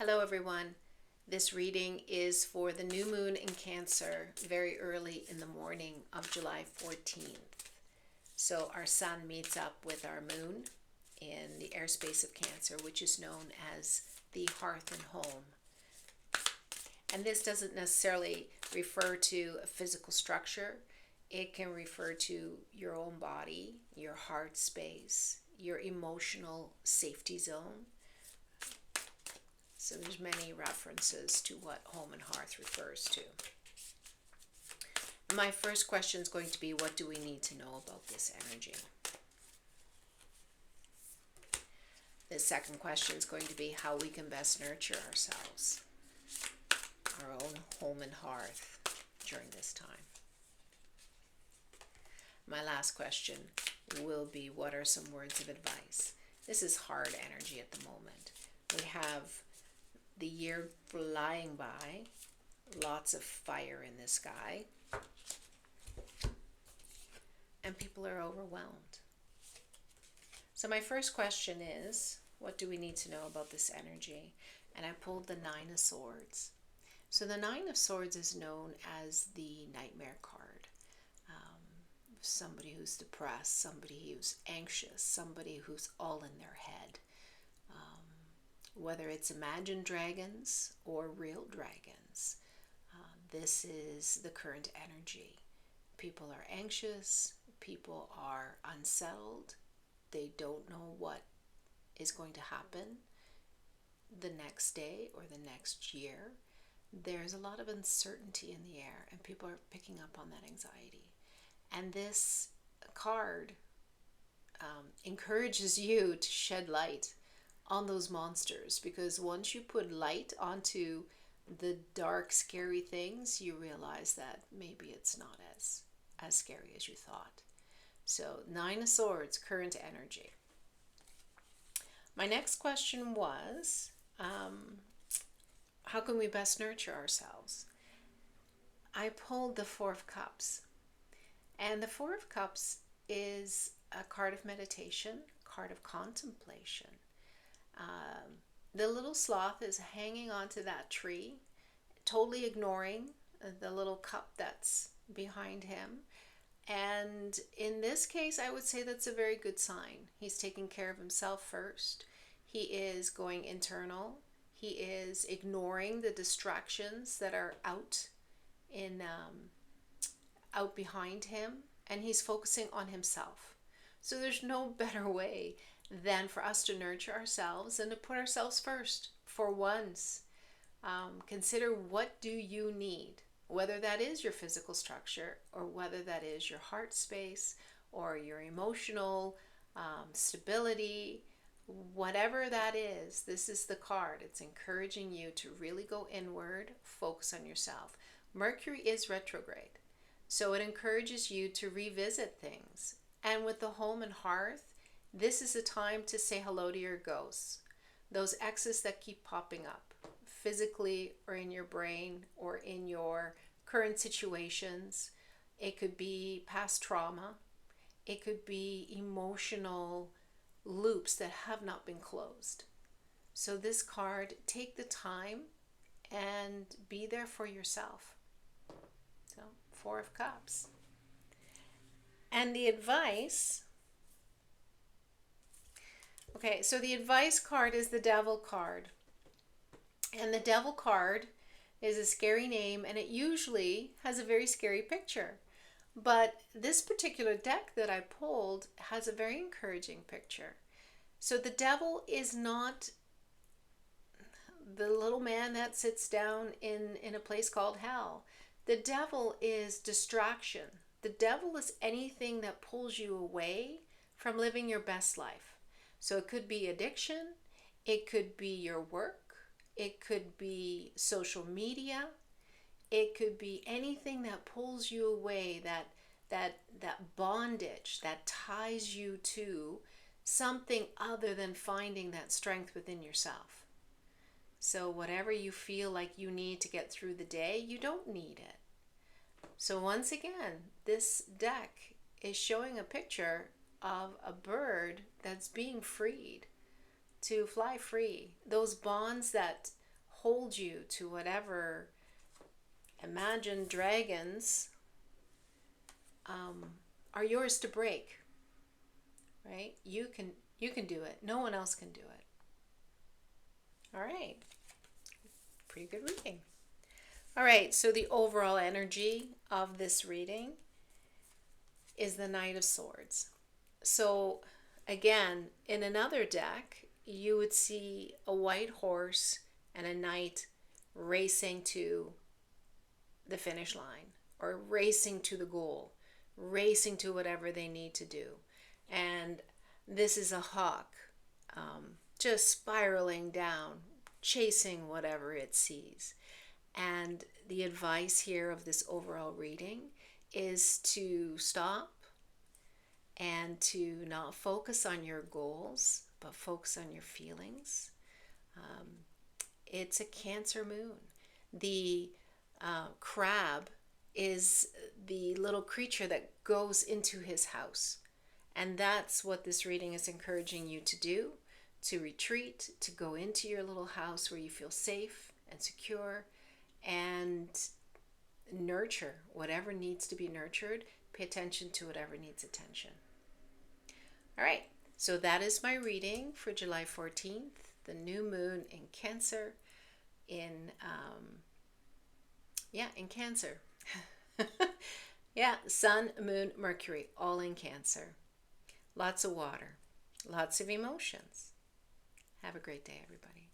Hello everyone. This reading is for the new moon in Cancer, very early in the morning of July 14th. So our sun meets up with our moon in the airspace of Cancer, which is known as the hearth and home. And this doesn't necessarily refer to a physical structure. It can refer to your own body, your heart space, your emotional safety zone. So there's many references to what home and hearth refers to. My first question is going to be, what do we need to know about this energy? The second question is going to be how we can best nurture ourselves, our own home and hearth during this time. My last question will be, what are some words of advice? This is hard energy at the moment. We have the year flying by, lots of fire in the sky, and people are overwhelmed. So my first question is, what do we need to know about this energy? And I pulled the Nine of Swords. So the Nine of Swords is known as the nightmare card. Somebody who's depressed, somebody who's anxious, somebody who's all in their head. Whether it's imagined dragons or real dragons, this is the current energy. People are anxious, people are unsettled, they don't know what is going to happen the next day or the next year. There's a lot of uncertainty in the air, and people are picking up on that anxiety. And this card encourages you to shed light on those monsters, because once you put light onto the dark, scary things, you realize that maybe it's not as scary as you thought. So Nine of Swords, current energy. My next question was, how can we best nurture ourselves? I pulled the Four of Cups. And the Four of Cups is a card of meditation, card of contemplation. The little sloth is hanging onto that tree, totally ignoring the little cup that's behind him. And in this case, I would say that's a very good sign. He's taking care of himself first. He is going internal. He is ignoring the distractions that are out behind him, and he's focusing on himself. So there's no better way than for us to nurture ourselves and to put ourselves first for once. Consider, what do you need, whether that is your physical structure or whether that is your heart space or your emotional stability, whatever that is. This is the card. It's encouraging you to really go inward, focus on yourself. Mercury is retrograde, so it encourages you to revisit things. And with the home and hearth, this is a time to say hello to your ghosts, those exes that keep popping up, physically or in your brain or in your current situations. It could be past trauma. It could be emotional loops that have not been closed. So this card, take the time and be there for yourself. So, Four of Cups. And the advice, okay, so the advice card is the Devil card. And the Devil card is a scary name, and it usually has a very scary picture. But this particular deck that I pulled has a very encouraging picture. So the devil is not the little man that sits down in a place called hell. The devil is distraction. The devil is anything that pulls you away from living your best life. So it could be addiction, it could be your work, it could be social media, it could be anything that pulls you away, that bondage that ties you to something other than finding that strength within yourself. So whatever you feel like you need to get through the day, you don't need it. So once again, this deck is showing a picture of a bird that's being freed to fly free. Those bonds that hold you to whatever imagined dragons are yours to break, right? You can do it. No one else can do it. All right. Pretty good reading. All right, so the overall energy of this reading is the Knight of Swords. So again, in another deck, you would see a white horse and a knight racing to the finish line or racing to the goal, racing to whatever they need to do. And this is a hawk just spiraling down, chasing whatever it sees. And the advice here of this overall reading is to stop and to not focus on your goals, but focus on your feelings. It's a Cancer moon. The crab is the little creature that goes into his house. And that's what this reading is encouraging you to do, to retreat, to go into your little house where you feel safe and secure, and nurture whatever needs to be nurtured. Pay attention to whatever needs attention. All right, so that is my reading for July 14th, the new moon in Cancer, in Cancer. Yeah, Sun, Moon, Mercury, all in Cancer. Lots of water, lots of emotions. Have a great day, everybody.